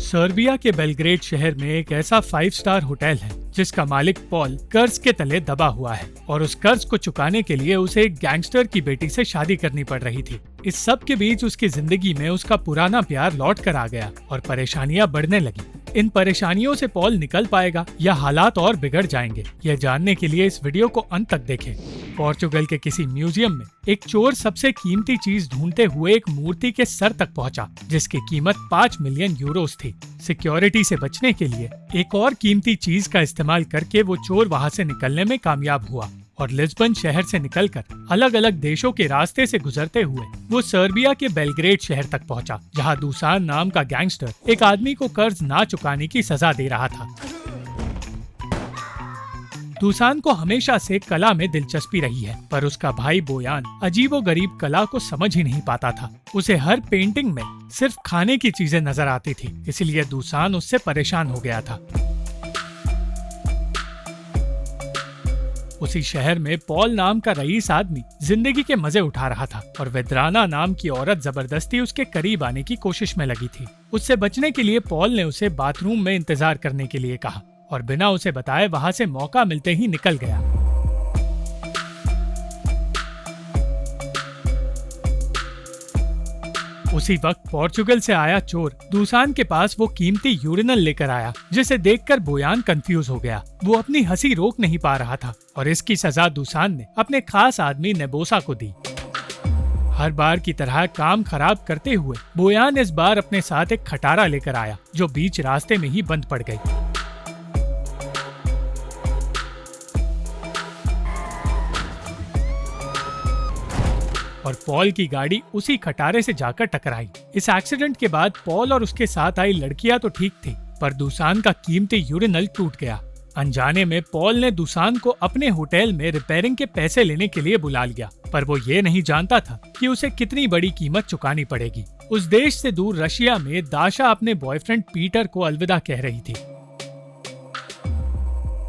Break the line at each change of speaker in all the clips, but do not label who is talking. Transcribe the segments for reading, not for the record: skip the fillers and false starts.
Serbia के Belgrade शहर में एक ऐसा 5 स्टार होटल है जिसका मालिक पॉल कर्ज के तले दबा हुआ है और उस कर्ज को चुकाने के लिए उसे एक गैंगस्टर की बेटी से शादी करनी पड़ रही थी। इस सब के बीच उसकी जिंदगी में उसका पुराना प्यार लौट कर आ गया और परेशानियां बढ़ने लगी। इन परेशानियों से पॉल निकल पाएगा या हालात और बिगड़ जाएंगे, यह जानने के लिए इस वीडियो को अंत तक देखें। पोर्चुगल के किसी म्यूजियम में एक चोर सबसे कीमती चीज ढूंढते हुए एक मूर्ति के सर तक पहुंचा, जिसकी कीमत 5 मिलियन यूरोस थी। सिक्योरिटी से बचने के लिए एक और कीमती चीज का इस्तेमाल करके वो चोर वहां से निकलने में कामयाब हुआ और लिस्बन शहर से निकलकर अलग अलग देशों के रास्ते से गुजरते हुए वो सर्बिया के बेलग्रेड शहर तक पहुंचा, जहां दुसान नाम का गैंगस्टर एक आदमी को कर्ज ना चुकाने की सजा दे रहा था। दुसान को हमेशा से कला में दिलचस्पी रही है, पर उसका भाई बोयान अजीबोगरीब कला को समझ ही नहीं पाता था। उसे हर पेंटिंग में सिर्फ खाने की चीजें नजर आती थी, इसलिए दुसान उससे परेशान हो गया था। उसी शहर में पॉल नाम का रईस आदमी जिंदगी के मजे उठा रहा था और वेद्राना नाम की औरत जबरदस्ती उसके करीब आने की कोशिश में लगी थी। उससे बचने के लिए पॉल ने उसे बाथरूम में इंतजार करने के लिए कहा और बिना उसे बताए वहां से मौका मिलते ही निकल गया। उसी वक्त पोर्चुगल से आया चोर दुसान के पास वो कीमती यूरिनल लेकर आया, जिसे देखकर बोयान कंफ्यूज हो गया। वो अपनी हंसी रोक नहीं पा रहा था और इसकी सजा दुसान ने अपने खास आदमी नेबोसा को दी। हर बार की तरह काम खराब करते हुए बोयान इस बार अपने साथ एक खटारा लेकर आया, जो बीच रास्ते में ही बंद पड़ गई। और पॉल की गाड़ी उसी खटारे से जाकर टकराई। इस एक्सीडेंट के बाद पॉल और उसके साथ आई लड़कियां तो ठीक थी, पर दुसान का कीमती यूरिनल टूट गया। अनजाने में पॉल ने दुसान को अपने होटल में रिपेयरिंग के पैसे लेने के लिए बुला लिया, पर वो ये नहीं जानता था कि उसे कितनी बड़ी कीमत चुकानी पड़ेगी। उस देश से दूर रशिया में दाशा अपने बॉयफ्रेंड पीटर को अलविदा कह रही थी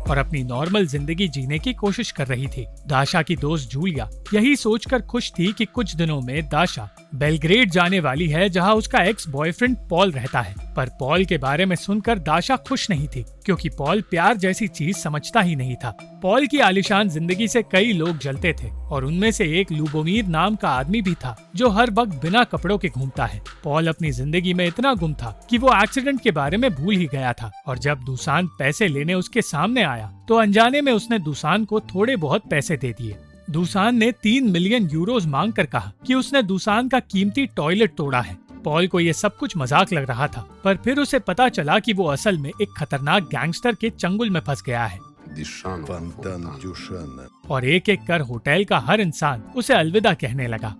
और अपनी नॉर्मल जिंदगी जीने की कोशिश कर रही थी। दाशा की दोस्त जूलिया यही सोचकर खुश थी कि कुछ दिनों में दाशा बेलग्रेड जाने वाली है, जहां उसका एक्स बॉयफ्रेंड पॉल रहता है। पर पॉल के बारे में सुनकर दाशा खुश नहीं थी, क्योंकि पॉल प्यार जैसी चीज समझता ही नहीं था। पॉल की आलीशान जिंदगी से कई लोग जलते थे और उनमें से एक लुबोमीर नाम का आदमी भी था, जो हर वक्त बिना कपड़ों के घूमता है। पॉल अपनी जिंदगी में इतना गुम था कि वो एक्सीडेंट के बारे में भूल ही गया था और जब दुसान पैसे लेने उसके सामने आया तो अनजाने में उसने दुसान को थोड़े बहुत पैसे दे दिए। दुसान ने 3 मिलियन यूरोस मांग कर कहा कि उसने दुसान का कीमती टॉयलेट तोड़ा है। पॉल को ये सब कुछ मजाक लग रहा था, पर फिर उसे पता चला कि वो असल में एक खतरनाक गैंगस्टर के चंगुल में फंस गया है और एक एक कर होटल का हर इंसान उसे अलविदा कहने लगा।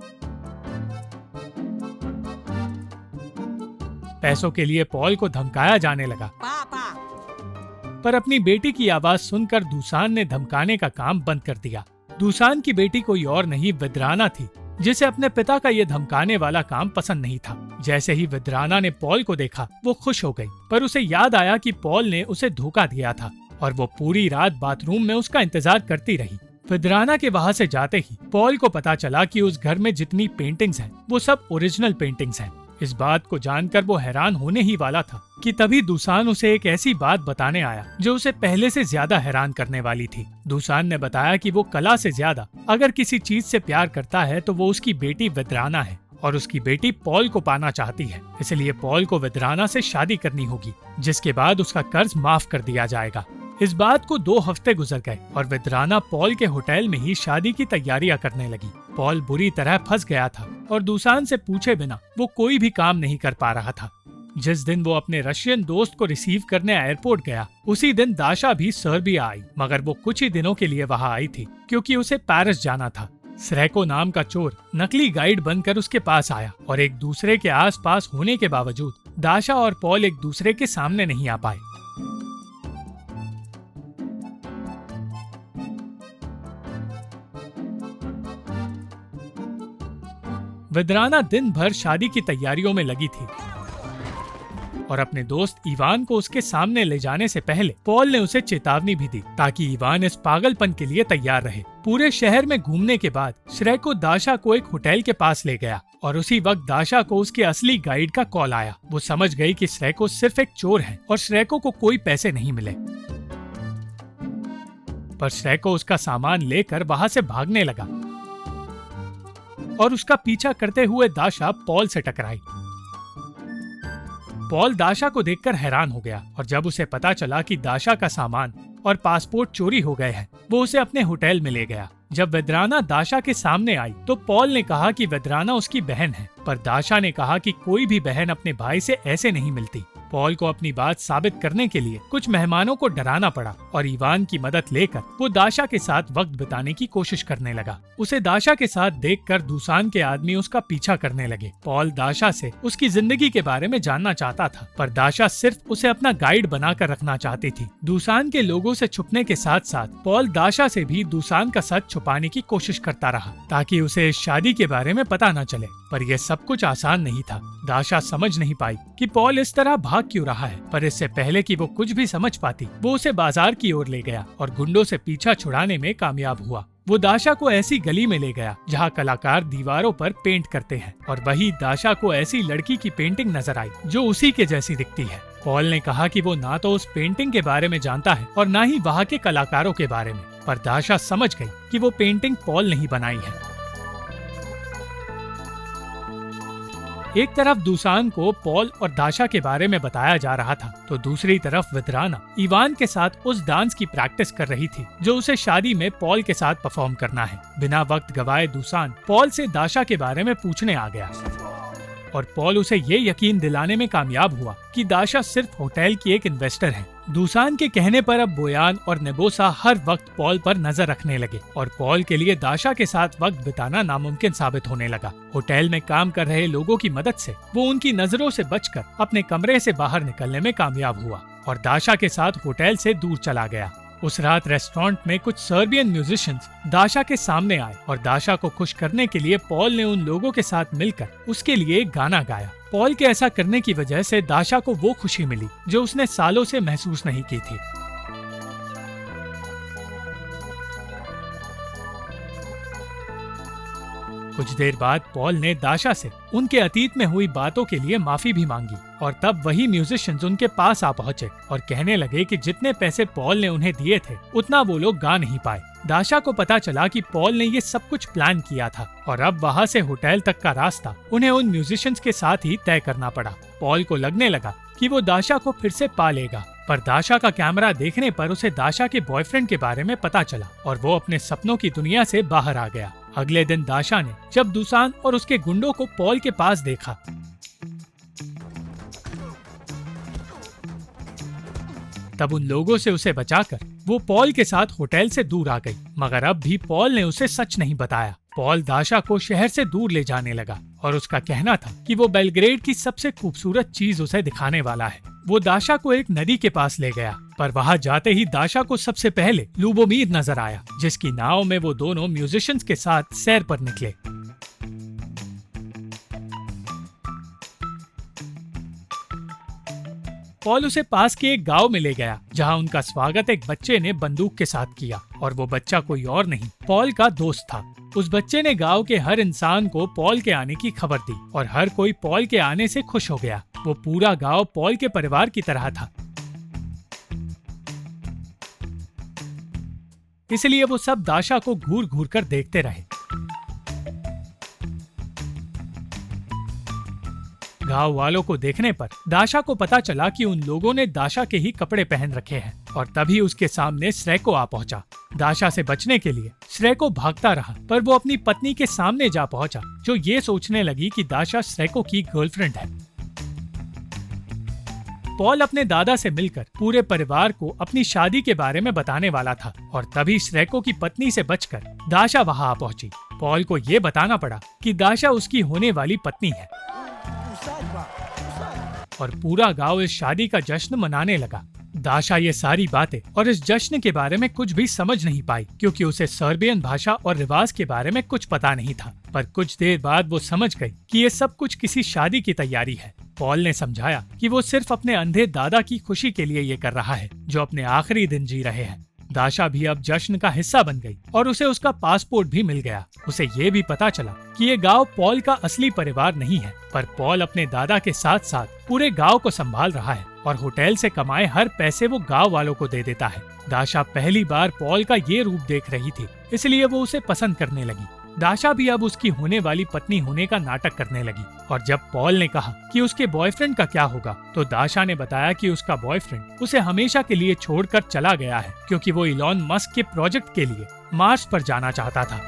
पैसों के लिए पॉल को धमकाया जाने लगा, पर अपनी बेटी की आवाज सुनकर दुसान ने धमकाने का काम बंद कर दिया। दुसान की बेटी कोई और नहीं वेद्राना थी, जिसे अपने पिता का ये धमकाने वाला काम पसंद नहीं था। जैसे ही वेद्राना ने पॉल को देखा वो खुश हो गई, पर उसे याद आया कि पॉल ने उसे धोखा दिया था और वो पूरी रात बाथरूम में उसका इंतजार करती रही। वेद्राना के वहाँ से जाते ही पॉल को पता चला कि उस घर में जितनी पेंटिंग्स हैं वो सब ओरिजिनल पेंटिंग्स हैं। इस बात को जानकर वो हैरान होने ही वाला था कि तभी दुसान उसे एक ऐसी बात बताने आया जो उसे पहले से ज्यादा हैरान करने वाली थी। दुसान ने बताया कि वो कला से ज्यादा अगर किसी चीज से प्यार करता है तो वो उसकी बेटी वेद्राना है और उसकी बेटी पॉल को पाना चाहती है। इसलिए पॉल को वेद्राना से शादी करनी होगी, जिसके बाद उसका कर्ज माफ कर दिया जाएगा। इस बात को 2 हफ्ते गुजर गए और वेद्राना पॉल के होटल में ही शादी की तैयारियां करने लगी। पॉल बुरी तरह फंस गया था और दुसान से पूछे बिना वो कोई भी काम नहीं कर पा रहा था। जिस दिन वो अपने रशियन दोस्त को रिसीव करने एयरपोर्ट गया, उसी दिन दाशा भी सर्बिया आई, मगर वो कुछ ही दिनों के लिए वहाँ आई थी क्योंकि उसे पेरिस जाना था। स्रेको नाम का चोर नकली गाइड बनकर उसके पास आया और एक दूसरे के आसपास होने के बावजूद दाशा और पॉल एक दूसरे के सामने नहीं आ पाए। वेद्राना दिन भर शादी की तैयारियों में लगी थी और अपने दोस्त इवान को उसके सामने ले जाने से पहले पॉल ने उसे चेतावनी भी दी ताकि इवान इस पागलपन के लिए तैयार रहे। पूरे शहर में घूमने के बाद श्रेको दाशा को एक होटल के पास ले गया और उसी वक्त दाशा को उसके असली गाइड का कॉल आया। वो समझ गई कि श्रेको सिर्फ एक चोर है और श्रेको को कोई पैसे नहीं मिले। पर श्रेको उसका सामान लेकर वहाँ से भागने लगा और उसका पीछा करते हुए दाशा पॉल से टकराई। पॉल दाशा को देखकर हैरान हो गया और जब उसे पता चला कि दाशा का सामान और पासपोर्ट चोरी हो गए हैं, वो उसे अपने होटल में ले गया। जब वेद्राना दाशा के सामने आई तो पॉल ने कहा कि वेद्राना उसकी बहन है, पर दाशा ने कहा कि कोई भी बहन अपने भाई से ऐसे नहीं मिलती। पॉल को अपनी बात साबित करने के लिए कुछ मेहमानों को डराना पड़ा और इवान की मदद लेकर वो दाशा के साथ वक्त बिताने की कोशिश करने लगा। उसे दाशा के साथ देखकर दूसान के आदमी उसका पीछा करने लगे। पॉल दाशा से उसकी जिंदगी के बारे में जानना चाहता था, पर दाशा सिर्फ उसे अपना गाइड बनाकर रखना चाहती थी। दूसान के लोगों से छुपने के साथ साथ पॉल दाशा से भी दूसान का सच छुपाने की कोशिश करता रहा ताकि उसे शादी के बारे में पता न चले। पर यह सब कुछ आसान नहीं था। दाशा समझ नहीं पाई कि पॉल इस तरह भाग क्यों रहा है, पर इससे पहले कि वो कुछ भी समझ पाती, वो उसे बाजार की ओर ले गया और गुंडों से पीछा छुड़ाने में कामयाब हुआ। वो दाशा को ऐसी गली में ले गया जहाँ कलाकार दीवारों पर पेंट करते हैं और वही दाशा को ऐसी लड़की की पेंटिंग नजर आई जो उसी के जैसी दिखती है। पॉल ने कहा कि वो ना तो उस पेंटिंग के बारे में जानता है और ना ही वहाँ के कलाकारों के बारे में, पर दाशा समझ गई कि वो पेंटिंग पॉल ने ही बनाई है। एक तरफ दूसान को पॉल और दाशा के बारे में बताया जा रहा था तो दूसरी तरफ वेद्राना इवान के साथ उस डांस की प्रैक्टिस कर रही थी जो उसे शादी में पॉल के साथ परफॉर्म करना है। बिना वक्त गवाए दूसान पॉल से दाशा के बारे में पूछने आ गया और पॉल उसे ये यकीन दिलाने में कामयाब हुआ कि दाशा सिर्फ होटल की एक इन्वेस्टर है। दूसान के कहने पर अब बोयान और नेबोसा हर वक्त पॉल पर नजर रखने लगे और पॉल के लिए दाशा के साथ वक्त बिताना नामुमकिन साबित होने लगा। होटल में काम कर रहे लोगों की मदद से वो उनकी नजरों से बचकर अपने कमरे से बाहर निकलने में कामयाब हुआ और दाशा के साथ होटल से दूर चला गया। उस रात रेस्टोरेंट में कुछ सर्बियन म्यूजिशियंस दाशा के सामने आए और दाशा को खुश करने के लिए पॉल ने उन लोगों के साथ मिलकर उसके लिए एक गाना गाया। पॉल के ऐसा करने की वजह से दाशा को वो खुशी मिली जो उसने सालों से महसूस नहीं की थी। कुछ देर बाद पॉल ने दाशा से उनके अतीत में हुई बातों के लिए माफी भी मांगी और तब वही म्यूजिशियंस उनके पास आ पहुंचे और कहने लगे कि जितने पैसे पॉल ने उन्हें दिए थे उतना वो लोग गा नहीं पाए। दाशा को पता चला कि पॉल ने ये सब कुछ प्लान किया था और अब वहाँ से होटल तक का रास्ता उन्हें उन म्यूजिशियंस के साथ ही तय करना पड़ा। पॉल को लगने लगा कि वो दाशा को फिर से पा लेगा, पर दाशा का कैमरा देखने पर उसे दाशा के बॉयफ्रेंड के बारे में पता चला और वो अपने सपनों की दुनिया से बाहर आ गया। अगले दिन दाशा ने जब दूसान और उसके गुंडों को पॉल के पास देखा तब उन लोगों से उसे बचाकर वो पॉल के साथ होटल से दूर आ गई, मगर अब भी पॉल ने उसे सच नहीं बताया। पॉल दाशा को शहर से दूर ले जाने लगा और उसका कहना था कि वो बेलग्रेड की सबसे खूबसूरत चीज उसे दिखाने वाला है। वो दाशा को एक नदी के पास ले गया, पर वहाँ जाते ही दाशा को सबसे पहले लुबोमीर नजर आया, जिसकी नाव में वो दोनों म्यूजिशियंस के साथ सैर पर निकले। पॉल उसे पास के एक गांव में ले गया जहां उनका स्वागत एक बच्चे ने बंदूक के साथ किया और वो बच्चा कोई और नहीं पॉल का दोस्त था। उस बच्चे ने गांव के हर इंसान को पॉल के आने की खबर दी और हर कोई पॉल के आने से खुश हो गया। वो पूरा गांव पॉल के परिवार की तरह था, इसलिए वो सब दाशा को घूर घूर कर देखते रहे। गांव वालों को देखने पर दाशा को पता चला कि उन लोगों ने दाशा के ही कपड़े पहन रखे हैं और तभी उसके सामने श्रेको आ पहुंचा। दाशा से बचने के लिए श्रेको भागता रहा, पर वो अपनी पत्नी के सामने जा पहुंचा जो ये सोचने लगी कि दाशा श्रेको की गर्लफ्रेंड है। पॉल अपने दादा से मिलकर पूरे परिवार को अपनी शादी के बारे में बताने वाला था और तभी श्रेको की पत्नी से बचकर दाशा वहां आ पहुंची। पॉल को ये बताना पड़ा कि दाशा उसकी होने वाली पत्नी है और पूरा गांव इस शादी का जश्न मनाने लगा। दाशा ये सारी बातें और इस जश्न के बारे में कुछ भी समझ नहीं पाई क्योंकि उसे सर्बियन भाषा और रिवाज के बारे में कुछ पता नहीं था, पर कुछ देर बाद वो समझ गई कि ये सब कुछ किसी शादी की तैयारी है। पॉल ने समझाया कि वो सिर्फ अपने अंधे दादा की खुशी के लिए ये कर रहा है, जो अपने आखिरी दिन जी रहे हैं। दाशा भी अब जश्न का हिस्सा बन गई और उसे उसका पासपोर्ट भी मिल गया। उसे ये भी पता चला कि ये गांव पॉल का असली परिवार नहीं है, पर पॉल अपने दादा के साथ साथ पूरे गांव को संभाल रहा है और होटल से कमाए हर पैसे वो गांव वालों को दे देता है। दाशा पहली बार पॉल का ये रूप देख रही थी, इसलिए वो उसे पसंद करने लगी। दाशा भी अब उसकी होने वाली पत्नी होने का नाटक करने लगी। और जब पॉल ने कहा कि उसके बॉयफ्रेंड का क्या होगा, तो दाशा ने बताया कि उसका बॉयफ्रेंड उसे हमेशा के लिए छोड़कर चला गया है, क्योंकि वो इलॉन मस्क के प्रोजेक्ट के लिए मार्स पर जाना चाहता था।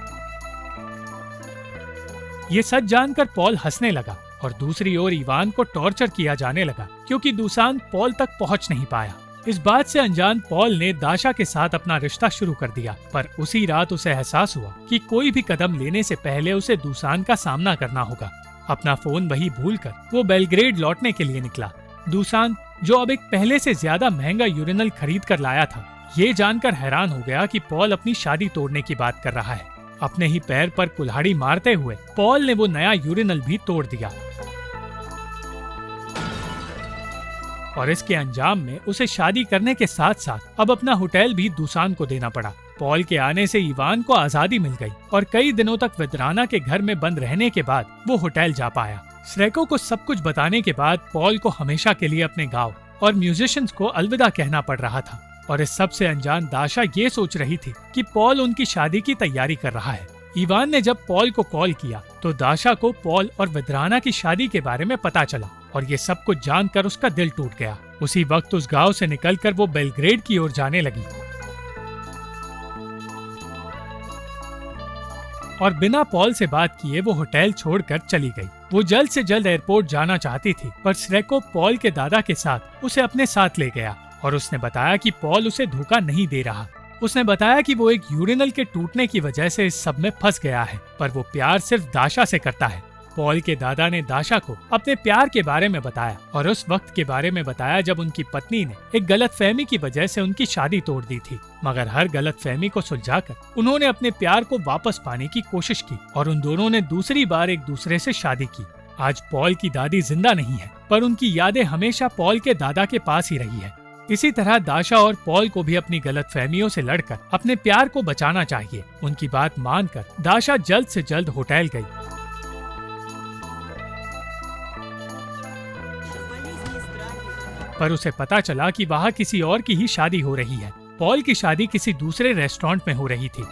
ये सच जानकर पॉल हंसने लगा और दूसरी ओर इवान को टॉर्चर किया जाने लगा, क्योंकि दुसान पॉल तक पहुंच नहीं पाया। इस बात से अनजान पॉल ने दाशा के साथ अपना रिश्ता शुरू कर दिया, पर उसी रात उसे एहसास हुआ कि कोई भी कदम लेने से पहले उसे दुसान का सामना करना होगा। अपना फोन वही भूलकर वो बेलग्रेड लौटने के लिए निकला। दुसान, जो अब एक पहले से ज्यादा महंगा यूरिनल खरीद कर लाया था, ये जानकर हैरान हो गया कि पॉल अपनी शादी तोड़ने की बात कर रहा है। अपने ही पैर पर कुल्हाड़ी मारते हुए पॉल ने वो नया यूरिनल भी तोड़ दिया और इसके अंजाम में उसे शादी करने के साथ साथ अब अपना होटल भी दुसान को देना पड़ा। पॉल के आने से इवान को आजादी मिल गई और कई दिनों तक वेद्राना के घर में बंद रहने के बाद वो होटल जा पाया। श्रेको को सब कुछ बताने के बाद पॉल को हमेशा के लिए अपने गांव और म्यूजिशियंस को अलविदा कहना पड़ रहा था। और इस सब से अनजान दाशा ये सोच रही थी कि पॉल उनकी शादी की तैयारी कर रहा है। इवान ने जब पॉल को कॉल किया तो दाशा को पॉल और वेद्राना की शादी के बारे में पता चला और ये सब कुछ जानकर उसका दिल टूट गया। उसी वक्त उस गांव से निकलकर वो बेलग्रेड की ओर जाने लगी और बिना पॉल से बात किए वो होटल छोड़कर चली गई। वो जल्द से जल्द एयरपोर्ट जाना चाहती थी, पर श्रेको पॉल के दादा के साथ उसे अपने साथ ले गया और उसने बताया कि पॉल उसे धोखा नहीं दे रहा। उसने बताया कि वो एक यूरिनल के टूटने की वजह से इस सब में फंस गया है, पर वो प्यार सिर्फ दाशा से करता है। पॉल के दादा ने दाशा को अपने प्यार के बारे में बताया और उस वक्त के बारे में बताया जब उनकी पत्नी ने एक गलतफहमी की वजह से उनकी शादी तोड़ दी थी। मगर हर गलतफहमी को सुलझाकर उन्होंने अपने प्यार को वापस पाने की कोशिश की और उन दोनों ने दूसरी बार एक दूसरे से शादी की। आज पॉल की दादी जिंदा नहीं है, पर उनकी यादें हमेशा पॉल के दादा के पास ही रही है। इसी तरह दाशा और पॉल को भी अपनी गलतफहमियों से लड़कर अपने प्यार को बचाना चाहिए। उनकी बात मानकर दाशा जल्द से जल्द होटल गई। पर उसे पता चला कि वहाँ किसी और की ही शादी हो रही है। पॉल की शादी किसी दूसरे रेस्टोरेंट में हो रही थी।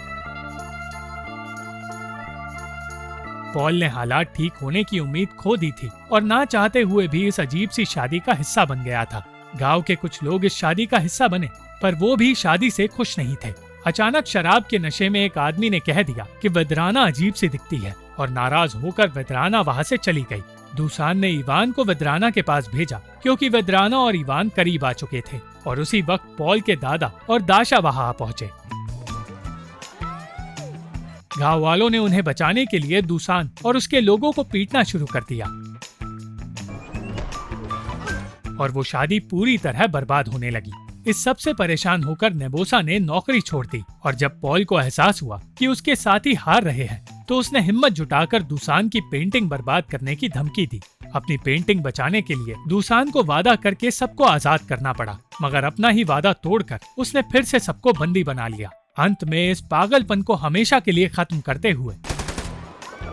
पॉल ने हालात ठीक होने की उम्मीद खो दी थी और ना चाहते हुए भी इस अजीब सी शादी का हिस्सा बन गया था। गांव के कुछ लोग इस शादी का हिस्सा बने, पर वो भी शादी से खुश नहीं थे। अचानक शराब के नशे में एक आदमी ने कह दिया कि वेद्राना अजीब सी दिखती है और नाराज होकर वेद्राना वहाँ से चली गई। दुसान ने इवान को वेद्राना के पास भेजा, क्योंकि वेद्राना और इवान करीब आ चुके थे और उसी वक्त पॉल के दादा और दाशा वहाँ पहुँचे। गांव वालों ने उन्हें बचाने के लिए दुसान और उसके लोगों को पीटना शुरू कर दिया और वो शादी पूरी तरह बर्बाद होने लगी। इस सब से परेशान होकर नेबोसा ने नौकरी छोड़ दी और जब पॉल को एहसास हुआ कि उसके साथी हार रहे हैं, तो उसने हिम्मत जुटाकर दुसान की पेंटिंग बर्बाद करने की धमकी दी। अपनी पेंटिंग बचाने के लिए दुसान को वादा करके सबको आजाद करना पड़ा, मगर अपना ही वादा तोड़कर उसने फिर से सबको बंदी बना लिया। अंत में इस पागलपन को हमेशा के लिए खत्म करते हुए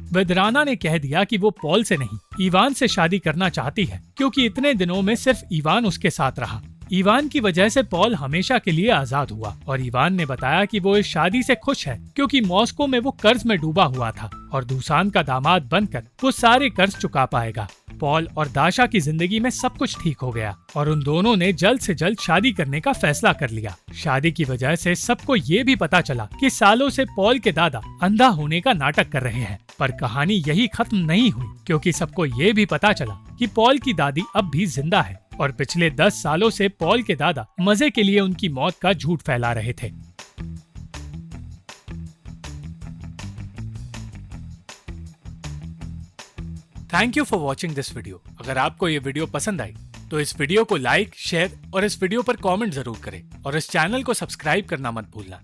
वेद्राना ने कह दिया कि वो पॉल से नहीं, इवान से शादी करना चाहती है, क्योंकि इतने दिनों में सिर्फ इवान उसके साथ रहा। इवान की वजह से पॉल हमेशा के लिए आजाद हुआ और इवान ने बताया कि वो इस शादी से खुश है, क्योंकि मॉस्को में वो कर्ज में डूबा हुआ था और दुसान का दामाद बनकर वो सारे कर्ज चुका पाएगा। पॉल और दाशा की जिंदगी में सब कुछ ठीक हो गया और उन दोनों ने जल्द से जल्द शादी करने का फैसला कर लिया। शादी की वजह से सबको ये भी पता चला कि सालों से पॉल के दादा अंधा होने का नाटक कर रहे हैं, पर कहानी यही खत्म नहीं हुई, क्योंकि सबको ये भी पता चला कि पॉल की दादी अब भी जिंदा है और पिछले 10 सालों से पॉल के दादा मजे के लिए उनकी मौत का झूठ फैला रहे थे। Thank you for watching this video. अगर आपको ये वीडियो पसंद आई तो इस वीडियो को लाइक, शेयर और इस वीडियो पर कमेंट जरूर करें और इस चैनल को सब्सक्राइब करना मत भूलना।